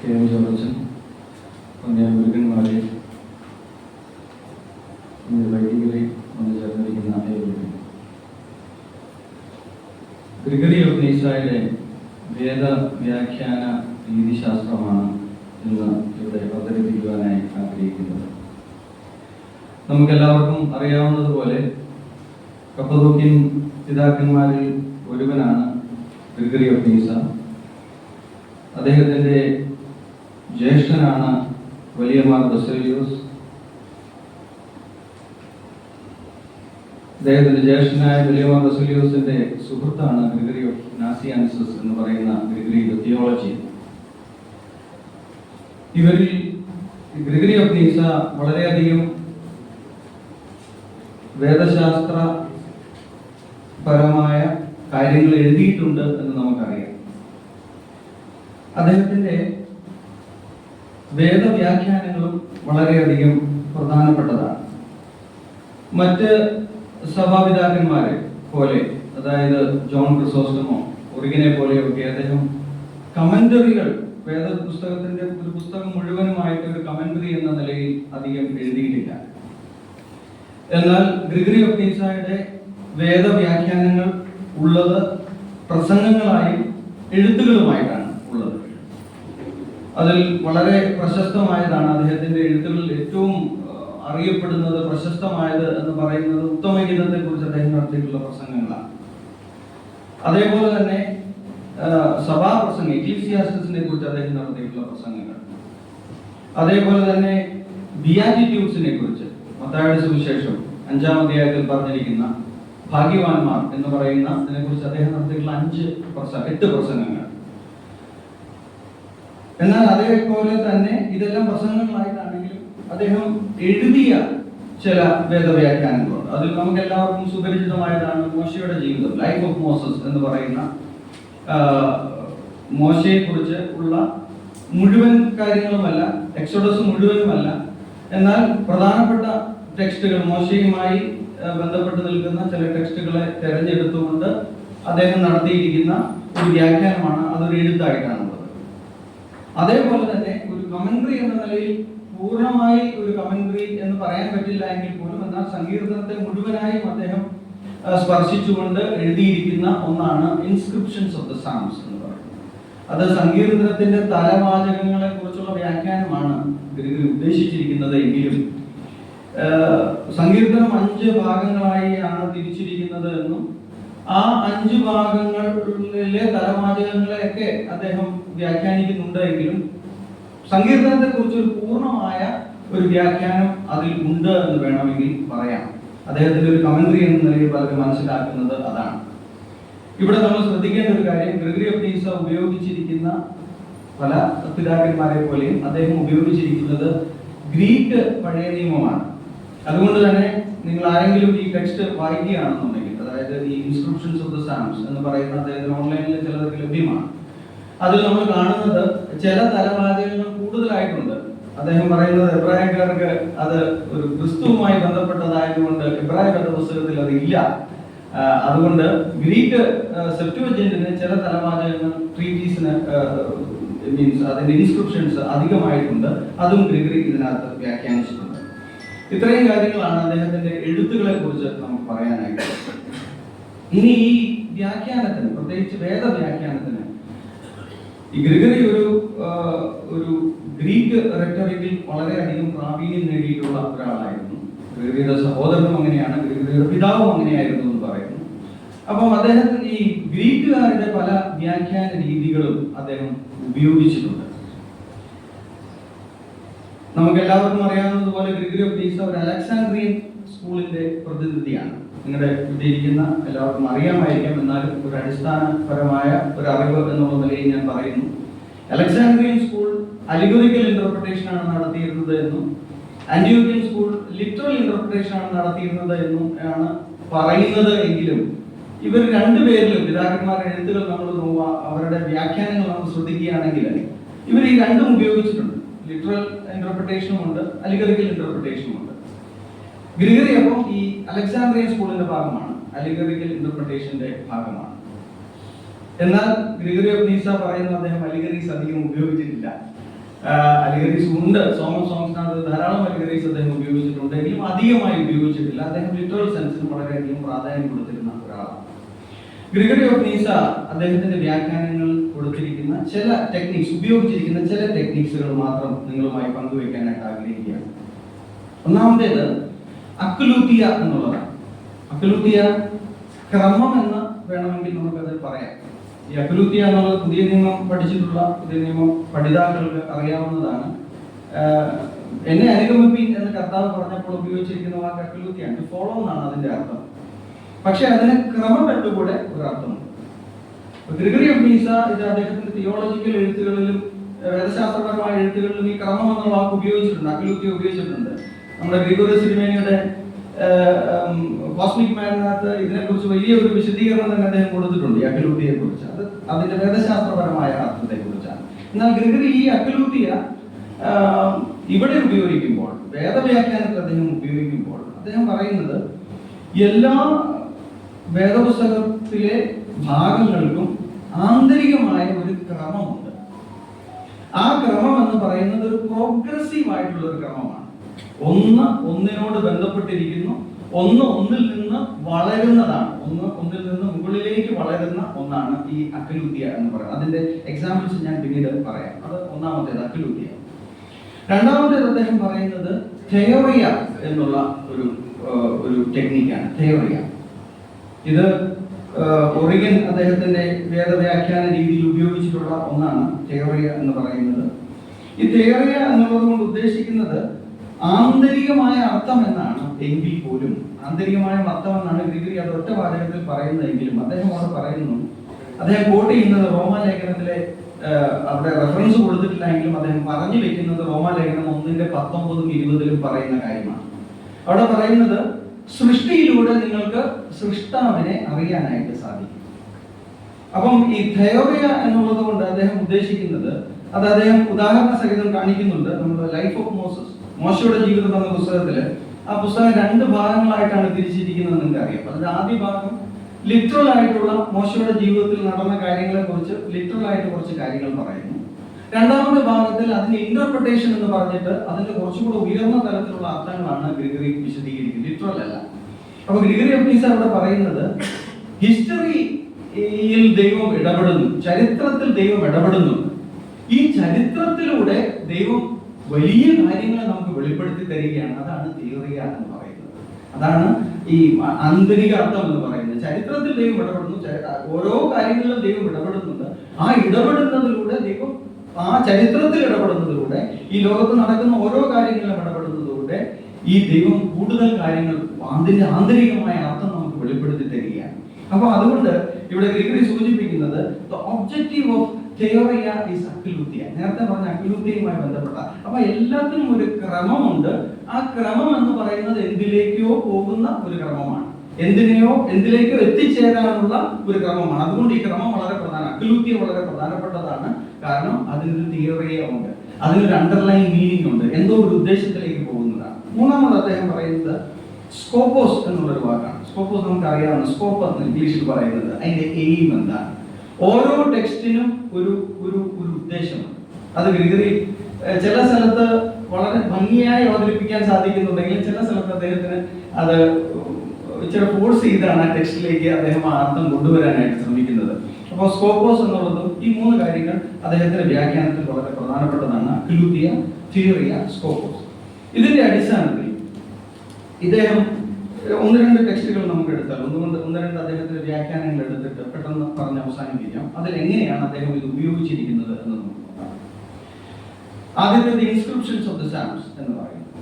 K M. ജോർജൻ, ഗുരുക്കന്മാരെ, വൈദികരെ വന്നു ചേർന്നിരിക്കുന്ന ഏവരും, ഗ്രിഗറി ഓഫ് നീസായുടെ വേദവ്യാഖ്യാന രീതിശാസ്ത്രമാണ് ഇന്ന് ഇവിടെ അവതരിപ്പിക്കുവാനായി ആഗ്രഹിക്കുന്നത്. നമുക്കെല്ലാവർക്കും അറിയാവുന്നതുപോലെ കപ്പദോക്യൻ പിതാക്കന്മാരിൽ ഒരുവനാണ് ഗ്രിഗറി ഓഫ് നീസ. അദ്ദേഹത്തിൻ്റെ ജ്യേഷ്ഠനാണ് വലിയ മാർ ബസേലിയോസ്. അദ്ദേഹത്തിന്റെ ജ്യേഷ്ഠനായ വലിയ മാർ ബസേലിയോസിന്റെ സുഹൃത്താണ് ഗ്രിഗറി ഓഫ് നാസിയാൻസസ് എന്ന് പറയുന്ന ഗ്രിഗറി ഓഫ് തിയോളജി. ഇവരിൽ ഗ്രിഗറി ഓഫ് നീസ വളരെയധികം വേദശാസ്ത്രപരമായ കാര്യങ്ങൾ എഴുതിയിട്ടുണ്ട് എന്ന് നമുക്കറിയാം. അദ്ദേഹത്തിന്റെ വേദവ്യാഖ്യാനങ്ങളും വളരെയധികം പ്രധാനപ്പെട്ടതാണ്. മറ്റ് സഭാപിതാക്കന്മാരെ പോലെ, അതായത് ജോൺ ക്രിസോസ്റ്റമോ, ഒറിഗനെ പോലെയൊക്കെ അദ്ദേഹം കമന്ററികൾ, വേദപുസ്തകത്തിന്റെ ഒരു പുസ്തകം മുഴുവനുമായിട്ട് ഒരു കമന്ററി എന്ന നിലയിൽ അധികം എഴുതിയിട്ടില്ല. എന്നാൽ ഗ്രിഗറി ഓഫ് നീസായുടെ വേദവ്യാഖ്യാനങ്ങൾ ഉള്ളത് പ്രസംഗങ്ങളായും എഴുത്തുകളുമായിട്ടാണ് ഉള്ളത്. അതിൽ വളരെ പ്രശസ്തമായതാണ് അദ്ദേഹത്തിന്റെ എഴുത്തുകളിൽ ഏറ്റവും അറിയപ്പെടുന്നത്, പ്രശസ്തമായത് എന്ന് പറയുന്നത് ഉത്തമഗീതത്തെ കുറിച്ച് അദ്ദേഹം നടത്തിയിട്ടുള്ള പ്രസംഗങ്ങളാണ്. അതേപോലെ തന്നെ സഭാപ്രസംഗം, എക്ലീസിയാസ്റ്റിസിനെ കുറിച്ച് അദ്ദേഹം നടത്തിയിട്ടുള്ള പ്രസംഗങ്ങൾ, അതേപോലെ തന്നെ ബിയാറ്റിറ്റ്യൂഡ്സിനെ കുറിച്ച്, മത്തായിയുടെ സുവിശേഷം 5-ാം അധ്യായത്തിൽ പറഞ്ഞിരിക്കുന്ന ഭാഗ്യവാന്മാർ എന്ന് പറയുന്നതിനെ കുറിച്ച് അദ്ദേഹം നടത്തിയിട്ടുള്ള 8 പ്രസംഗങ്ങൾ. എന്നാൽ അതേപോലെ തന്നെ ഇതെല്ലാം പ്രസംഗങ്ങളായിട്ടാണെങ്കിലും അദ്ദേഹം എഴുതിയ ചില വേദവ്യാഖ്യാനങ്ങളുണ്ട്. അതിൽ നമുക്ക് എല്ലാവർക്കും സുപരിചിതമായതാണ് മോശയുടെ ജീവിതം, ലൈഫ് ഓഫ് മോസസ് എന്ന് പറയുന്ന മോശയെ കുറിച്ച് ഉള്ള മുഴുവൻ കാര്യങ്ങളുമല്ല, എക്സോഡസ് മുഴുവനുമല്ല, എന്നാൽ പ്രധാനപ്പെട്ട ടെക്സ്റ്റുകൾ, മോശയുമായി ബന്ധപ്പെട്ട് നിൽക്കുന്ന ചില ടെക്സ്റ്റുകളെ തെരഞ്ഞെടുത്തുകൊണ്ട് അദ്ദേഹം നടത്തിയിരിക്കുന്ന ഒരു വ്യാഖ്യാനമാണ്. അതൊരു എഴുത്തായിട്ടാണുള്ളത്. അതേപോലെ തന്നെ ഒരു കമന്ററി എന്ന നിലയിൽ പൂർണ്ണമായി ഒരു കമന്ററി എന്ന് പറയാൻ പറ്റില്ല എങ്കിൽ പോലും, എന്നാൽ സങ്കീർത്തനത്തെ മുഴുവനായും അദ്ദേഹം സ്പർശിച്ചുകൊണ്ട് എഴുതിയിരിക്കുന്ന ഒന്നാണ് ഇൻസ്ക്രിപ്ഷൻസ് ഓഫ് ദ സാംസ് എന്ന് പറയുന്നത്. അത് സങ്കീർത്തനത്തിന്റെ തലവാചകങ്ങളെ കുറിച്ചുള്ള വ്യാഖ്യാനമാണ് ഗ്രിഗറി ഉദ്ദേശിച്ചിരിക്കുന്നത് എങ്കിലും സങ്കീർത്തനം 5 ഭാഗങ്ങളായി ആണ് തിരിച്ചിരിക്കുന്നത് എന്നും ആ 5 ഭാഗങ്ങളിലെ തലവാചകങ്ങളെയൊക്കെ അദ്ദേഹം വ്യാഖ്യാനിക്കുന്നുണ്ട് എങ്കിലും സങ്കീർത്തനത്തെ കുറിച്ച് ഒരു പൂർണ്ണമായ ഒരു വ്യാഖ്യാനം അതിൽ ഉണ്ട് എന്ന് വേണമെങ്കിൽ പറയാം. അദ്ദേഹത്തിന്റെ ഒരു കമന്ററി എന്ന നിലയിൽ പലരും മനസ്സിലാക്കുന്നത് അതാണ്. ഇവിടെ നമ്മൾ ശ്രദ്ധിക്കേണ്ട ഒരു കാര്യം, ഗ്രിഗറി ഓഫ് നീസ ഉപയോഗിച്ചിരിക്കുന്ന പല പിതാക്കന്മാരെ പോലെയും അദ്ദേഹം ഉപയോഗിച്ചിരിക്കുന്നത് ഗ്രീക്ക് പഴയ നിയമമാണ്. അതുകൊണ്ട് തന്നെ നിങ്ങൾ ആരെങ്കിലും ഈ ടെക്സ്റ്റ് വായിക്കുകയാണെന്നുണ്ടെങ്കിൽ, അതായത് ഈ ഇൻസ്ക്രിപ്ഷൻസ് ഓഫ് ദ സാംസ് എന്ന് പറയുന്ന അദ്ദേഹത്തിന് ഓൺലൈനിൽ ചിലർക്ക് ലഭ്യമാണ്. അതിൽ നമ്മൾ കാണുന്നത് ചില തലവാചകങ്ങൾ കൂടുതലായിട്ടുണ്ട്. അദ്ദേഹം പറയുന്നത് എബ്രായക്കാർക്ക് അത് ഒരു ക്രിസ്തുവുമായി ബന്ധപ്പെട്ടതായതുകൊണ്ട് എബ്രായ കഥപുസ്തകത്തിൽ അത് ഇല്ല. അതുകൊണ്ട് ഗ്രീക്ക് സെപ്റ്റുവജന്റിന് ചില തലവാചകങ്ങൾ, ട്രീറ്റീസിന് മീൻസ് അതിന്റെ ഇൻസ്ക്രിപ്ഷൻസ് അധികമായിട്ടുണ്ട്. അതും ഗ്രിഗറി ഇതിനകത്ത് വ്യാഖ്യാനിച്ചിട്ടുണ്ട്. ഇത്രയും കാര്യങ്ങളാണ് അദ്ദേഹത്തിന്റെ എഴുത്തുകളെ കുറിച്ച് നമുക്ക് പറയാനായിട്ട്. ഇനി ഈ വ്യാഖ്യാനത്തിന്, പ്രത്യേകിച്ച് വേദവ്യാഖ്യാനത്തിന്, ഈ ഗ്രിഗറി ഒരു ഗ്രീക്ക് റെറ്ററിക്കിൽ വളരെയധികം പ്രാവീണ്യം നേടിയിട്ടുള്ള ഒരാളായിരുന്നു. ഗ്രിഗറിയുടെ സഹോദരനും അങ്ങനെയാണ്, ഗ്രിഗറിയുടെ പിതാവും അങ്ങനെയായിരുന്നു എന്ന് പറയുന്നു. അപ്പം അദ്ദേഹത്തിന് ഈ ഗ്രീക്കുകാരുടെ പല വ്യാഖ്യാന രീതികളും അദ്ദേഹം ഉപയോഗിച്ചിട്ടുണ്ട്. നമുക്ക് എല്ലാവർക്കും അറിയാവുന്നതുപോലെ ഗ്രിഗറി ഓഫ് നീസ ഒരു അലക്സാൻഡ്രിയൻ സ്കൂളിന്റെ പ്രതിനിധിയാണ്. നിങ്ങളുടെ ഇവിടെ ഇരിക്കുന്ന എല്ലാവർക്കും അറിയാമായിരിക്കാം, എന്നാലും ഒരു അടിസ്ഥാനപരമായ ഒരു അറിവ് എന്നുള്ള നിലയിൽ ഞാൻ പറയുന്നു. അലക്സാൻഡ്രിയൻ സ്കൂൾ അലിഗോറിക്കൽ ഇന്റർപ്രിട്ടേഷൻ ആണ് നടത്തിയിരുന്നത് എന്നും ആന്റിയോക്യൻ സ്കൂൾ ലിറ്ററൽ ഇന്റർപ്രിട്ടേഷൻ ആണ് നടത്തിയിരുന്നത് എന്നും ആണ് പറയുന്നത് എങ്കിലും, ഇവർ രണ്ടുപേരിലും പിതാക്കന്മാരുടെ എഴുത്തുകൾ നമ്മൾ നോക്കുക, അവരുടെ വ്യാഖ്യാനങ്ങൾ നമ്മൾ ശ്രദ്ധിക്കുകയാണെങ്കിൽ ഇവർ ഈ രണ്ടും ഉപയോഗിച്ചിട്ടുണ്ട്. ലിറ്ററൽ ഇന്റർപ്രിട്ടേഷനും ഉണ്ട്, അലിഗോറിക്കൽ ഇന്റർപ്രിട്ടേഷനും ഉണ്ട്. ഗ്രിഗറി അപ്പം ഈ അലക്സാൻഡ്രിയൻ സ്കൂളിന്റെ ഭാഗമാണ്, അലിഗോറിക്കൽ ഇന്റർപ്രിട്ടേഷന്റെ ഭാഗമാണ്. എന്നാൽ ഗ്രിഗറി ഓഫ് നീസ പറയുന്ന അദ്ദേഹം അലിഗറീസ് അധികം ഉപയോഗിച്ചിട്ടില്ല. അലിഗറീസ് ഉണ്ട്. സോങ് ഓഫ് സോങ്സിനകത്ത് ധാരാളം അലിഗറീസ് അദ്ദേഹം ഉപയോഗിച്ചിട്ടുണ്ടെങ്കിലും അധികമായി ഉപയോഗിച്ചിട്ടില്ല. അദ്ദേഹം ലിറ്ററൽ സെൻസിന് വളരെയധികം പ്രാധാന്യം കൊടുത്തിരുന്ന ഒരാളാണ്. ഗ്രിഗറി ഓഫ് നീസ അദ്ദേഹത്തിന്റെ വ്യാഖ്യാനങ്ങൾ കൊടുത്തിരിക്കുന്ന ചില ടെക്നിക്സ്, ഉപയോഗിച്ചിരിക്കുന്ന ചില ടെക്നിക്സുകൾ മാത്രം നിങ്ങളുമായി പങ്കുവയ്ക്കാനായിട്ട് ആഗ്രഹിക്കുകയാണ്. ഒന്നാമത്തേത് അക്ലൂത്തിയ എന്നുള്ളതാണ്. അക്ലൂത്തിയ ക്രമം എന്ന് വേണമെങ്കിൽ നമുക്കത് പറയാം. ഈ അക്ലൂത്തിയ എന്നുള്ളത് പുതിയ നിയമം പഠിച്ചിട്ടുള്ള പുതിയ നിയമം പഠിതാക്കൾക്ക് അറിയാവുന്നതാണ്. എന്നെ അനുഗമിപ്പിൻ എന്ന് കർത്താവ് പറഞ്ഞപ്പോൾ ഉപയോഗിച്ചിരിക്കുന്ന വാക്ക് അക്ലൂത്തിയാണ്. ഫോളോ എന്നാണ് അതിന്റെ അർത്ഥം. പക്ഷെ അതിന് ക്രമപ്പെട്ടുകൂടെ ഒരു അർത്ഥമുണ്ട്. ഗ്രിഗറി ഓഫ് നീസ ഇത് അദ്ദേഹത്തിന്റെ തിയോളജിക്കൽ എഴുത്തുകളിലും വേദശാസ്ത്രപരമായ എഴുത്തുകളിലും ഈ ക്രമം എന്ന വാക്ക് ഉപയോഗിച്ചിട്ടുണ്ട്, അക്ലൂത്തിയ ഉപയോഗിച്ചിട്ടുണ്ട്. നമ്മുടെ ഗ്രിഗോറിയസ് തിരുമേനിയുടെ കോസ്മിക് മാനിനകത്ത് ഇതിനെക്കുറിച്ച് വലിയൊരു വിശദീകരണം തന്നെ അദ്ദേഹം കൊടുത്തിട്ടുണ്ട്, ഈ അക്ലൂത്തിയെ കുറിച്ച്. അത് അതിന്റെ വേദശാസ്ത്രപരമായ അർത്ഥത്തെ കുറിച്ചാണ്. എന്നാൽ ഗ്രിഗറി ഈ അക്ലൂത്തിയ ഇവിടെ ഉപയോഗിക്കുമ്പോൾ, വേദവ്യാഖ്യാനത്തിൽ അദ്ദേഹം ഉപയോഗിക്കുമ്പോൾ അദ്ദേഹം പറയുന്നത് എല്ലാ വേദപുസ്തകത്തിലെ ഭാഗങ്ങൾക്കും ആന്തരികമായ ഒരു ക്രമമുണ്ട്. ആ ക്രമം എന്ന് പറയുന്നത് ഒരു പ്രോഗ്രസീവ് ആയിട്ടുള്ള ഒരു ക്രമമാണ്. ഒന്ന് ഒന്നിനോട് ബന്ധപ്പെട്ടിരിക്കുന്നു, ഒന്ന് ഒന്നിൽ നിന്ന് വളരുന്നതാണ്, ഒന്ന് ഒന്നിൽ നിന്ന് മുകളിലേക്ക് വളരുന്ന ഒന്നാണ് ഈ അക്ലൂത്തിയ എന്ന് പറയുന്നത്. അതിന്റെ എക്സാമ്പിൾസ് ഞാൻ പിന്നീട് പറയാം. അത് ഒന്നാമത്തേത് അക്ലൂത്തിയ. രണ്ടാമത്തേത് അദ്ദേഹം പറയുന്നത് തെയോറിയ എന്നുള്ള ഒരു ടെക്നിക്കാണ്. തെയോറിയ ഇത് ഒറിഗൻ അദ്ദേഹത്തിന്റെ വേദവ്യാഖ്യാന രീതിയിൽ ഉപയോഗിച്ചിട്ടുള്ള ഒന്നാണ് തെയോറിയ എന്ന് പറയുന്നത്. ഈ തെയോറിയ എന്നുള്ളത് കൊണ്ട് ഉദ്ദേശിക്കുന്നത് ആന്തരികമായ അർത്ഥം എന്നാണ്. എങ്കിൽ പോലും ആന്തരികമായ അർത്ഥം എന്നാണ് ഗ്രിഗറി അത് ഒറ്റ വാചകത്തിൽ പറയുന്നതെങ്കിലും അദ്ദേഹം അവിടെ പറയുന്നു, അദ്ദേഹം കോട്ട് ചെയ്യുന്നത് റോമാലേഖനത്തിലെ അവിടെ റെഫറൻസ് കൊടുത്തിട്ടില്ലെങ്കിലും അദ്ദേഹം പറഞ്ഞു വെക്കുന്നത് റോമാലേഖനം 1:19-20 പറയുന്ന കാര്യമാണ്. അവിടെ പറയുന്നത് സൃഷ്ടിയിലൂടെ നിങ്ങൾക്ക് സൃഷ്ടാവിനെ അറിയാനായിട്ട് സാധിക്കും. അപ്പം ഈ തെയോറിയ എന്നുള്ളത് കൊണ്ട് അദ്ദേഹം ഉദ്ദേശിക്കുന്നത്, അത് അദ്ദേഹം ഉദാഹരണ സഹിതം കാണിക്കുന്നുണ്ട്. നമ്മുടെ ലൈഫ് ഓഫ് മോസസ്, മോശയുടെ ജീവിതം എന്ന പുസ്തകത്തില് ആ പുസ്തകം 2 ഭാഗങ്ങളായിട്ടാണ് തിരിച്ചിരിക്കുന്നത് നിങ്ങൾക്ക് അറിയാം. അതിന്റെ ആദ്യ ഭാഗം ലിറ്ററൽ ആയിട്ടുള്ള മോശയുടെ ജീവിതത്തിൽ നടന്ന കാര്യങ്ങളെ കുറിച്ച് ലിറ്ററൽ ആയിട്ട് കുറച്ച് കാര്യങ്ങൾ പറയുന്നു. രണ്ടാമത്തെ ഭാഗത്തിൽ അതിന്റെ ഇന്റർപ്രിട്ടേഷൻ എന്ന് പറഞ്ഞിട്ട് അതിന്റെ കുറച്ചുകൂടെ ഉയർന്ന തലത്തിലുള്ള അർത്ഥങ്ങളാണ് ഗ്രിഗറി വിശദീകരിക്കുന്നത്, ലിറ്ററൽ അല്ല. അപ്പൊ ഗ്രിഗറി ഓഫ് നീസ അവിടെ പറയുന്നത് ഹിസ്റ്ററിയിൽ ദൈവം ഇടപെടുന്നു, ചരിത്രത്തിൽ ദൈവം ഇടപെടുന്നുണ്ട്. ഈ ചരിത്രത്തിലൂടെ ദൈവം വലിയ കാര്യങ്ങളെ നമുക്ക് വെളിപ്പെടുത്തി തരികയാണ്. അതാണ് തിയറിയ എന്ന് പറയുന്നത്. അതാണ് ഈ ആന്തരിക അർത്ഥം എന്ന് പറയുന്നത്. ചരിത്രത്തിൽ ദൈവം ഇടപെടുന്നു, ഓരോ കാര്യങ്ങളിലും ദൈവം ഇടപെടുന്നുണ്ട്. ആ ഇടപെടുന്നതിലൂടെ ദൈവം ആ ചരിത്രത്തിൽ ഇടപെടുന്നതിലൂടെ, ഈ ലോകത്ത് നടക്കുന്ന ഓരോ കാര്യങ്ങളിലും ഇടപെടുന്നതിലൂടെ ഈ ദൈവം കൂടുതൽ കാര്യങ്ങൾ അതിന്റെ ആന്തരികമായ അർത്ഥം നമുക്ക് വെളിപ്പെടുത്തി തരികയാണ്. അപ്പൊ അതുകൊണ്ട് ഇവിടെ ഗ്രിഗറി സൂചിപ്പിക്കുന്നത് the objective of theoria is അക്ലൂത്തിയ. നേരത്തെ പറഞ്ഞ അക്ലൂത്തിയുമായി ബന്ധപ്പെട്ട. അപ്പൊ എല്ലാത്തിനും ഒരു ക്രമമുണ്ട്. ആ ക്രമം എന്ന് പറയുന്നത് എന്തിലേക്കോ പോകുന്ന ഒരു ക്രമമാണ്, എന്തിലേക്കോ എത്തിച്ചേരാനുള്ള ഒരു ക്രമമാണ്. അതുകൊണ്ട് ഈ ക്രമം വളരെ പ്രധാനം, അക്ലൂത്തിയ വളരെ പ്രധാനപ്പെട്ടതാണ്. കാരണം അതിനൊരു തിയറിയ ഉണ്ട്, അതിനൊരു അണ്ടർലൈൻ മീനിങ് ഉണ്ട്, എന്തോ ഒരു ഉദ്ദേശത്തിലേക്ക് പോകുന്നതാണ്. മൂന്നാമത് അദ്ദേഹം പറയുന്നത് സ്കോപ്പോസ് എന്നുള്ളൊരു വാക്കാണ്. സ്കോപ്പോസ് നമുക്ക് അറിയാവുന്ന, സ്കോപ്പ് എന്ന് ഇംഗ്ലീഷിൽ പറയുന്നത് അതിന്റെ എയിം എന്താണ്. ഓരോ ടെക്സ്റ്റിനും ഒരു ഒരു ഒരു ഉദ്ദേശമുണ്ട്. അത് ഗ്രിഗറി ചില സ്ഥലത്ത് വളരെ ഭംഗിയായി അവതരിപ്പിക്കാൻ സാധിക്കുന്നുണ്ടെങ്കിൽ ചില സ്ഥലത്ത് അദ്ദേഹത്തിന് അത് ഇച്ചിരി ഫോഴ്സ് ചെയ്താണ് ആ ടെക്സ്റ്റിലേക്ക് അദ്ദേഹം ആ അർത്ഥം കൊണ്ടുവരാനായിട്ട് ശ്രമിക്കുന്നത്. അപ്പോൾ സ്കോപ്പോസ് എന്നുള്ളതും ഈ 3 കാര്യങ്ങൾ അദ്ദേഹത്തിന്റെ വ്യാഖ്യാനത്തിൽ വളരെ പ്രധാനപ്പെട്ടതാണ്. അക്ലൂത്തിയ, തിയറിയ, സ്കോപ്പോസ്. ഇതിന്റെ അടിസ്ഥാനത്തിൽ ഇദ്ദേഹം 1-2 ടെക്സ്റ്റുകൾ നമുക്ക് എടുത്താൽ, 1-2 അദ്ദേഹത്തിന്റെ വ്യാഖ്യാനങ്ങൾ എടുത്തിട്ട് പെട്ടെന്ന് പറഞ്ഞ് അവസാനിപ്പിക്കാം. അതിൽ എങ്ങനെയാണ് അദ്ദേഹം ഇത് ഉപയോഗിച്ചിരിക്കുന്നത് എന്ന് നമുക്ക് നോക്കാം. ആദ്യത്തെ ഇൻസ്ക്രിപ്ഷൻസ് ഓഫ് ദി സാംസ് എന്ന് പറയുന്നത്,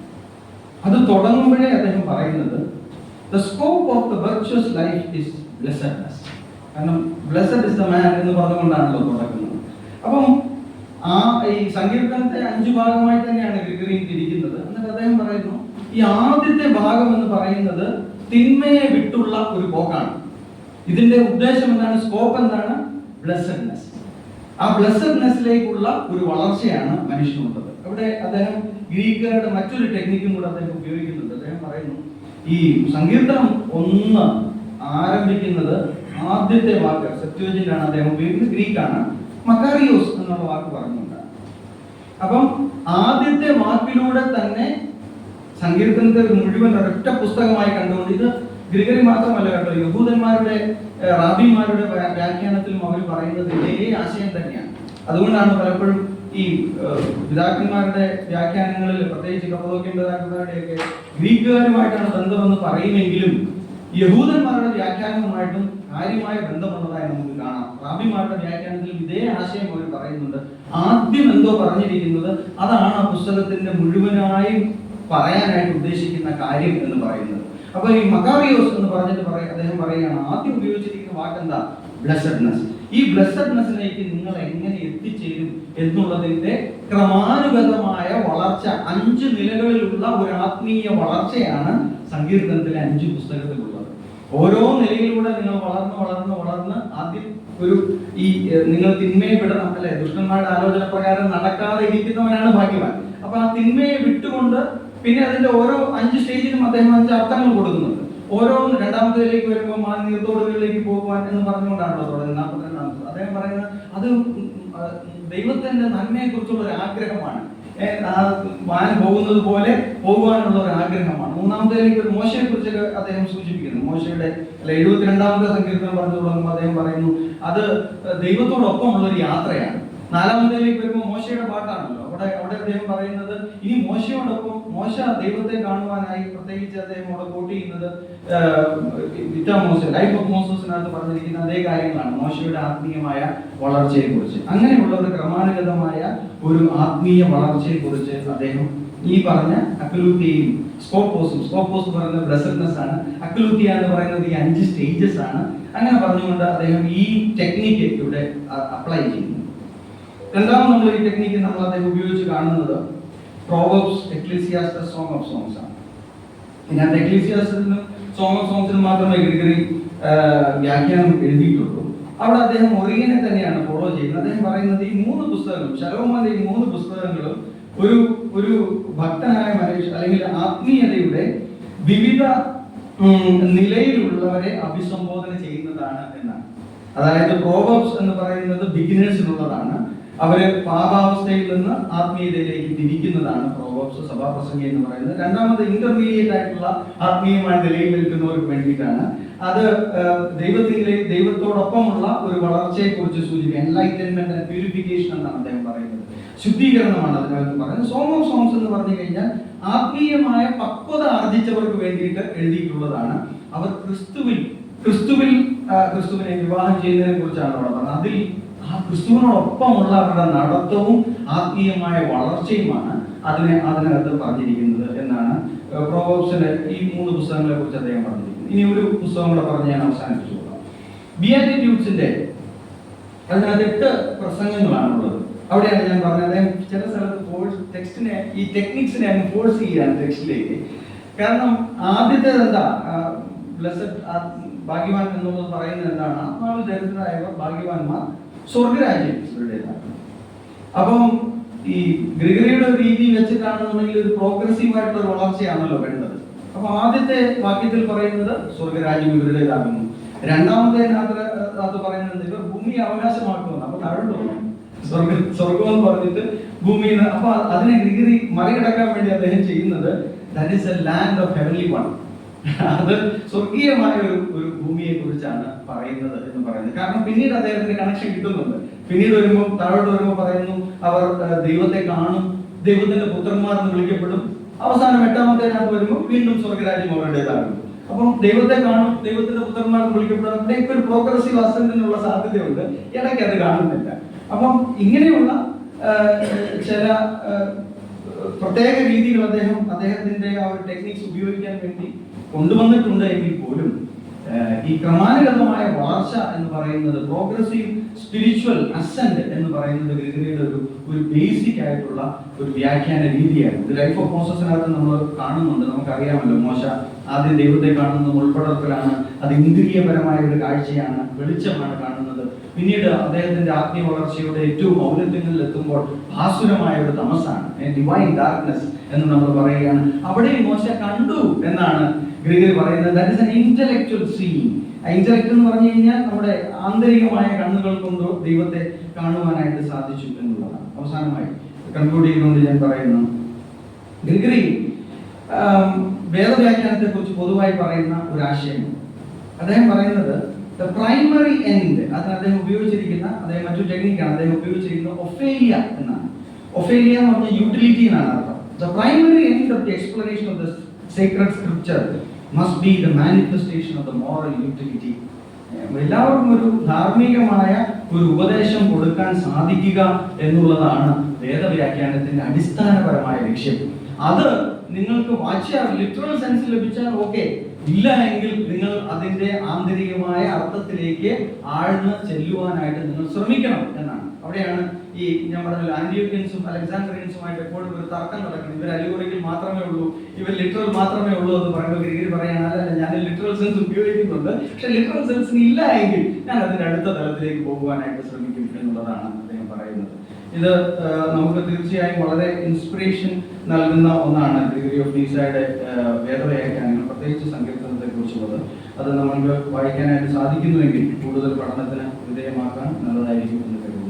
അത് തുടങ്ങുമ്പോഴേ അദ്ദേഹം പറയുന്നത് the scope of the virtuous life is blessedness. കാരണം blessed is the man എന്ന് പറഞ്ഞുകൊണ്ടാണല്ലോ തുടങ്ങുന്നത്. അപ്പം ഈ സങ്കീർത്തനത്തെ 5 ഭാഗമായി തന്നെയാണ് ഗ്രിഗറി തിരിക്കുന്നത്. എന്നിട്ട് അദ്ദേഹം പറയുന്നു, ഈ ആദ്യത്തെ ഭാഗം എന്ന് പറയുന്നത് തിന്മയെ വിട്ടുള്ള ഒരു പോക്കാണ്. ഇതിന്റെ ഉദ്ദേശം എന്താണ്? സ്കോപ്പ് എന്താണ്? ബ്ലെസ്സഡ്നെസ്. ആ ബ്ലെസ്സഡ്നെസ്സിലേക്കുള്ള ഒരു വളർച്ചയാണ് മനുഷ്യനുള്ളത്. അവിടെ അദ്ദേഹം ഗ്രീക്കുകാരുടെ മറ്റൊരു ടെക്നിക്കും കൂടെ അദ്ദേഹം ഉപയോഗിക്കുന്നുണ്ട്. അദ്ദേഹം പറയുന്നു, ഈ സങ്കീർത്തനം 1 ആരംഭിക്കുന്നത് ആദ്യത്തെ വാക്ക് സെപ്റ്റുവജിന്റാണ് അദ്ദേഹം ഉപയോഗിക്കുന്നത്, ഗ്രീക്കാണ്, മക്കാരിയോസ് എന്നുള്ള വാക്ക് പറഞ്ഞുകൊണ്ടാണ്. അപ്പം ആദ്യത്തെ വാക്കിലൂടെ തന്നെ സങ്കീർത്തനത്തെ മുഴുവൻ ഒരൊറ്റ പുസ്തകമായി കണ്ടുകൊണ്ട്, ഇത് ഗ്രിഗറി മാത്രമല്ല കേട്ടോ, യഹൂദന്മാരുടെ റാബിമാരുടെ വ്യാഖ്യാനത്തിലും അവർ പറയുന്നത് ഇതേ ആശയം തന്നെയാണ്. അതുകൊണ്ടാണ് പലപ്പോഴും ഈ പിതാക്കന്മാരുടെ വ്യാഖ്യാനങ്ങളിൽ, പ്രത്യേകിച്ച് കപ്പദോക്യൻ പിതാക്കന്മാരുടെയൊക്കെ ഗ്രീക്കുകാരുമായിട്ടാണ് ബന്ധമെന്ന് പറയുമെങ്കിലും യഹൂദന്മാരുടെ വ്യാഖ്യാനവുമായിട്ടും കാര്യമായ ബന്ധമുള്ളതായി നമുക്ക് കാണാം. റാബിമാരുടെ വ്യാഖ്യാനത്തിൽ ഇതേ ആശയം അവർ പറയുന്നുണ്ട്. ആദ്യം എന്തോ പറഞ്ഞിരിക്കുന്നത് അതാണ് ആ പുസ്തകത്തിന്റെ മുഴുവനായും പറയാനായിട്ട് ഉദ്ദേശിക്കുന്ന കാര്യം എന്ന് പറയുന്നത്. അപ്പൊ ഈ മക്കാറിയോസ് എന്ന് പറഞ്ഞിട്ട് അദ്ദേഹം പറയുകയാണ്, ആദ്യം ഉപയോഗിച്ചിരിക്കുന്ന വാക്കെന്താ? ബ്ലെസ്സഡ്നെസ്. ഈ ബ്ലെസ്സഡ്നെസ്സിലേക്ക് നിങ്ങൾ എങ്ങനെ എത്തിച്ചേരും എന്നുള്ളതിന്റെ ക്രമാനുഗതമായ വളർച്ച, 5 നിലകളിലുള്ള ഒരു ആത്മീയ വളർച്ചയാണ് സങ്കീർത്തനത്തിലെ 5 പുസ്തകത്തിലുള്ളത്. ഓരോ നിലയിലൂടെ നിങ്ങൾ വളർന്ന് ആദ്യം ഒരു നിങ്ങൾ തിന്മയെ വിടണം, അല്ലെ? ദുഷ്ടന്മാരുടെ ആലോചന പ്രകാരം നടക്കാതെ ഇരിക്കുന്നവനാണ് ഭാഗ്യവാൻ. അപ്പൊ ആ തിന്മയെ വിട്ടുകൊണ്ട് പിന്നെ അതിന്റെ ഓരോ 5 സ്റ്റേജിലും അദ്ദേഹം 5 അർത്ഥങ്ങൾ കൊടുക്കുന്നുണ്ട്. ഓരോന്നും രണ്ടാമത്തേലേക്ക് വരുമ്പോൾ നീർത്തോടുകളിലേക്ക് പോകുവാൻ എന്ന് പറഞ്ഞുകൊണ്ടാണല്ലോ തുടങ്ങുന്നത്. 42-ാമത് അദ്ദേഹം പറയുന്നത് അത് ദൈവത്തിന്റെ നന്മയെ കുറിച്ചുള്ള ഒരു ആഗ്രഹമാണ്. വാൻ പോകുന്നത് പോലെ പോകുവാനുള്ള ഒരു ആഗ്രഹമാണ്. 3-ാമത്തേലേക്ക് ഒരു മോശയെ കുറിച്ചൊക്കെ അദ്ദേഹം സൂചിപ്പിക്കുന്നു. മോശയുടെ 72-ാമത്തെ സങ്കീർത്തനം പറഞ്ഞു തുടങ്ങുമ്പോൾ അദ്ദേഹം പറയുന്നു അത് ദൈവത്തോടൊപ്പമുള്ള ഒരു യാത്രയാണ്. 4-ാമത്തേലേക്ക് വരുമ്പോൾ മോശയുടെ പാട്ടാണല്ലോ. അവിടെ അദ്ദേഹം പറയുന്നത് ഇനി മോശയോടൊപ്പം, മോശ ദൈവത്തെ കാണുവാനായി പ്രത്യേകിച്ച് അദ്ദേഹം അവിടെ കോട്ട് ചെയ്യുന്നത് ലൈഫ് ഓഫ് മോസസിനകത്ത് പറഞ്ഞിരിക്കുന്ന അതേ കാര്യങ്ങളാണ്, മോശയുടെ ആത്മീയമായ വളർച്ചയെ കുറിച്ച്. അങ്ങനെയുള്ള ഒരു ക്രമാനുഗതമായ ഒരു ആത്മീയ വളർച്ചയെ കുറിച്ച് അദ്ദേഹം ഈ പറഞ്ഞ അക്കലൂത്തിയും സ്കോപ്പോസ് പറയുന്നത് ബ്ലെസ്സഡ്നെസ് ആണ്, അക്കലൂത്തിയ എന്ന് പറയുന്നത് ഈ 5 സ്റ്റേജസ് ആണ്. അങ്ങനെ പറഞ്ഞുകൊണ്ട് അദ്ദേഹം ഈ ടെക്നിക്ക് ഇവിടെ അപ്ലൈ ചെയ്യുന്നു. രണ്ടാമത് നമ്മൾ ഈ ടെക്നിക്ക് അദ്ദേഹം ഉപയോഗിച്ച് കാണുന്നത് Proverbs, Ecclesiastes, song of songs ആണ്. ഇതിനകത്ത് എക്ലീസിയാസ്റ്റസിനും സോങ് ഓഫ് സോങ്സിനും മാത്രമേ ഗ്രിഗറി വ്യാഖ്യാനം എഴുതിയിട്ടുള്ളൂ. അവിടെ അദ്ദേഹം ഒറിജിനെ തന്നെയാണ് ഫോളോ ചെയ്യുന്നത്. അദ്ദേഹം പറയുന്നത് ഈ 3 പുസ്തകങ്ങളും, ശലോമോന്റെ ഈ 3 പുസ്തകങ്ങളും ഒരു ഭക്തനായ മനുഷ്യൻ അല്ലെങ്കിൽ ആത്മീയതയുടെ വിവിധ നിലയിലുള്ളവരെ അഭിസംബോധന ചെയ്യുന്നതാണ് എന്നാണ്. അതായത് പ്രോവർബ്സ് എന്ന് പറയുന്നത് ബിഗിനേഴ്സിനുള്ളതാണ്. അവര് പാപാവസ്ഥയിൽ നിന്ന് ആത്മീയതയിലേക്ക് തിരിക്കുന്നതാണ് പ്രോവർബ്സ്, സഭാപ്രസംഗി എന്ന് പറയുന്നത്. രണ്ടാമത് ഇന്റർമീഡിയറ്റ് ആയിട്ടുള്ള ആത്മീയമായ നിലയിൽ നിൽക്കുന്നവർക്ക് വേണ്ടിയിട്ടാണ്. അത് ദൈവത്തോടൊപ്പമുള്ള ഒരു വളർച്ചയെ കുറിച്ച് സൂചിപ്പിക്കുക, എൻലൈറ്റൻമെന്റ് ആൻഡ് പ്യൂരിഫിക്കേഷൻ എന്നാണ് അദ്ദേഹം പറയുന്നത്. ശുദ്ധീകരണമാണ് അതിനകത്ത് പറയുന്നത്. സോങ് ഓഫ് സോങ്സ് എന്ന് പറഞ്ഞു കഴിഞ്ഞാൽ ആത്മീയമായ പക്വത ആർജിച്ചവർക്ക് വേണ്ടിയിട്ട് എഴുതിയിട്ടുള്ളതാണ്. അവർ ക്രിസ്തുവിനെ വിവാഹം ചെയ്യുന്നതിനെ കുറിച്ചാണ് അവിടെ പറഞ്ഞത്. അതിൽ ആ ക്രിസ്തുവിനോടൊപ്പമുള്ള അവരുടെ നടത്തവും ആത്മീയമായ വളർച്ചയുമാണ് അതിനകത്ത് പറഞ്ഞിരിക്കുന്നത് എന്നാണ് പ്രോവർബ്സിന്റെ ഈ 3 പുസ്തകങ്ങളെ കുറിച്ച് അദ്ദേഹം പറഞ്ഞിരിക്കുന്നത്. ഇനി ഒരു പുസ്തകം കൂടെ പറഞ്ഞ് ഞാൻ അവസാനിപ്പിച്ചു കൊള്ളാം. ബിയാറ്റിറ്റ്യൂഡ്സിന്റെ അതിനകത്ത് 8 പ്രസംഗങ്ങളാണുള്ളത്. അവിടെയാണ് ഞാൻ പറഞ്ഞത് അദ്ദേഹം ചില സ്ഥലത്ത് ടെക്സ്റ്റിനെ, ഈ ടെക്നിക്സിനെ അങ്ങ് ഫോഴ്സ് ചെയ്യാണ് ടെക്സ്റ്റിലേക്ക്. കാരണം ആദ്യത്തേത് എന്താ, ബ്ലെസ്സഡ് ഭാഗ്യവാൻ എന്നുള്ളത് പറയുന്നത് എന്താണ്? ആത്മാവിൽ ദരിദ്രരായവർ ഭാഗ്യവാന്മാർ, സ്വർഗരാജ്യം ഇവരുടേതാണ്. അപ്പം ഈ ഗ്രിഗറിയുടെ രീതി വെച്ചിട്ടാണെന്നുണ്ടെങ്കിൽ ഒരു പ്രോഗ്രസീവ് ആയിട്ടുള്ള ഒരു വളർച്ചയാണല്ലോ വേണ്ടത്. അപ്പൊ ആദ്യത്തെ വാക്യത്തിൽ പറയുന്നത് സ്വർഗരാജ്യം ഇവരുടേതാകുന്നു. രണ്ടാമത്തെ അത് പറയുന്നത് ഇവർ ഭൂമി അവകാശമാക്കുന്നു. അപ്പൊ താഴോട്ട് സ്വർഗം എന്ന് പറഞ്ഞിട്ട് ഭൂമിയിൽ നിന്ന്, അപ്പൊ അതിനെ ഗ്രിഗറി മറികടക്കാൻ വേണ്ടി അദ്ദേഹം ചെയ്യുന്നത് that is A land of heavenly one. അത് സ്വർഗീയമായ ഒരു ഭൂമിയെ കുറിച്ചാണ് പറയുന്നത് എന്ന് പറയുന്നത്. കാരണം പിന്നീട് അദ്ദേഹത്തിന് കണക്ഷൻ കിട്ടുന്നുണ്ട്. പിന്നീട് വരുമ്പോൾ താഴോട്ട് വരുമ്പോൾ പറയുന്നു അവർ ദൈവത്തെ കാണും, ദൈവത്തിന്റെ പുത്രന്മാർ എന്ന് വിളിക്കപ്പെടും. അവസാനം 8-ാമത്തേനകത്ത് വരുമ്പോൾ വീണ്ടും സ്വർഗരാജ്യം അവരുടേതാകും. അപ്പം ദൈവത്തെ കാണും, ദൈവത്തിന്റെ പുത്രന്മാർ എന്ന് വിളിക്കപ്പെടും. അവിടേക്ക് ഒരു പ്രോഗ്രസീവ് അസെന്റിനുള്ള സാധ്യതയുണ്ട്, ഇടയ്ക്ക് അത് കാണുന്നില്ല. അപ്പം ഇങ്ങനെയുള്ള ചില പ്രത്യേക രീതികൾ അദ്ദേഹത്തിന്റെ ആ ഒരു ടെക്നിക്സ് ഉപയോഗിക്കാൻ വേണ്ടി കൊണ്ടുവന്നിട്ടുണ്ട് എങ്കിൽ പോലും ഈ ക്രമാനുഗതമായ വളർച്ച എന്ന് പറയുന്നത്, പ്രോഗ്രസീവ് സ്പിരിച്വൽ അസെന്റ് എന്ന് പറയുന്നത് ഗ്രിഗറിയുടെ ഒരു ബേസിക് ആയിട്ടുള്ള ഒരു വ്യാഖ്യാന രീതിയാണ്. ഇത് ലൈഫ് ഓഫ് മോസസിനകത്ത് നമ്മൾ കാണുന്നുണ്ട്. നമുക്കറിയാമല്ലോ, മോശ ആദ്യം ദൈവത്തെ കാണുന്നത് ഉൾപ്പെടത്തിലാണ്. അത് ഇന്ദ്രിയപരമായ ഒരു കാഴ്ചയാണ്, വെളിച്ചമാണ് കാണുന്നത്. പിന്നീട് അദ്ദേഹത്തിന്റെ ആത്മീയ വളർച്ചയുടെ ഏറ്റവും ഔന്നത്യങ്ങളിൽ എത്തുമ്പോൾ ഭാസുരമായ ഒരു തമസാണ്, ഡിവൈൻ ഡാർക്ക്നെസ് എന്ന് നമ്മൾ പറയുകയാണ്. അവിടെ മോശ കണ്ടു എന്നാണ് ഗ്രിഗറി പറയുന്നത്. That is an intellectual seeing. Intellect എന്ന് പറഞ്ഞു കഴിഞ്ഞാൽ നമ്മുടെ ആന്തരികമായ കണ്ണുകൾ കൊണ്ട് ദൈവത്തെ കാണുവാനായിട്ട് സാധിച്ചു എന്നുള്ളതാണ്. അവസാനമായി കൺക്ലൂഡ് ചെയ്തുകൊണ്ട് ഞാൻ പറയുന്നു, ഗ്രിഗറി വേദവ്യാഖ്യാനത്തെ കുറിച്ച് പൊതുവായി പറയുന്ന ഒരു ആശയം. അദ്ദേഹം പറയുന്നത് ദ പ്രൈമറി എൻഡ്, അതിന് അദ്ദേഹം ഉപയോഗിച്ചിരിക്കുന്ന മറ്റു ടെക്നിക്കാണ്, അദ്ദേഹം ഉപയോഗിച്ചിരിക്കുന്ന ഒഫേലിയ എന്നാണ്. ഒഫേലിയ എന്ന് പറഞ്ഞാൽ യൂട്ടിലിറ്റി എന്നാണ് അർത്ഥം. The primary end of the explanation of the secret scripture must be the manifestation of the moral utility. എല്ലാവർക്കും ഒരു ധാർമ്മികമായ ഒരു ഉപദേശം കൊടുക്കാൻ സാധിക്കുക എന്നുള്ളതാണ് വേദവ്യാഖ്യാനത്തിന്റെ അടിസ്ഥാനപരമായ ലക്ഷ്യം. അത് നിങ്ങൾക്ക് വാച്യാർ ലിറ്ററൽ സെൻസ് ലഭിച്ചാൽ ഓക്കെ, ഇല്ല എങ്കിൽ നിങ്ങൾ അതിന്റെ ആന്തരികമായ അർത്ഥത്തിലേക്ക് ആഴ്ന്ന് ചെല്ലുവാനായിട്ട് നിങ്ങൾ ശ്രമിക്കണം എന്നാണ്. അവിടെയാണ് ഈ ഞാൻ പറഞ്ഞ ആന്റിയോക്യൻസും അലക്സാണ്ട്രിയൻസുമായിട്ട് എപ്പോഴും ഒരു തർക്കം നടക്കുന്നത്. ഇവർ അലിഗോറിക്കൽ മാത്രമേ ഉള്ളൂ, ഇവർ ലിറ്ററൽ മാത്രമേ ഉള്ളൂ എന്ന് പറയുമ്പോൾ ഗ്രീക്ക് പറയാനല്ല, ഞാൻ ലിറ്ററൽ സെൻസ് ഉപയോഗിക്കുന്നുണ്ട്, പക്ഷെ ലിറ്ററൽ സെൻസിന് ഇല്ല എങ്കിൽ ഞാൻ അതിന്റെ അടുത്ത തലത്തിലേക്ക് പോകുവാനായിട്ട് ശ്രമിക്കും എന്നുള്ളതാണ് അദ്ദേഹം പറയുന്നത്. ഇത് നമുക്ക് തീർച്ചയായും വളരെ ഇൻസ്പിറേഷൻ നൽകുന്ന ഒന്നാണ് ഗ്രിഗറി ഓഫ് നീസയുടെ വേദവ്യാഖ്യാനങ്ങൾ, പ്രത്യേകിച്ച് സങ്കീർത്തനത്തെ കുറിച്ചുള്ളത്. അത് നമ്മൾക്ക് വായിക്കാനായിട്ട് സാധിക്കുന്നുവെങ്കിൽ കൂടുതൽ പഠനത്തിന് വിധേയമാക്കാൻ നല്ലതായിരിക്കും എന്ന് കരുതുന്നു.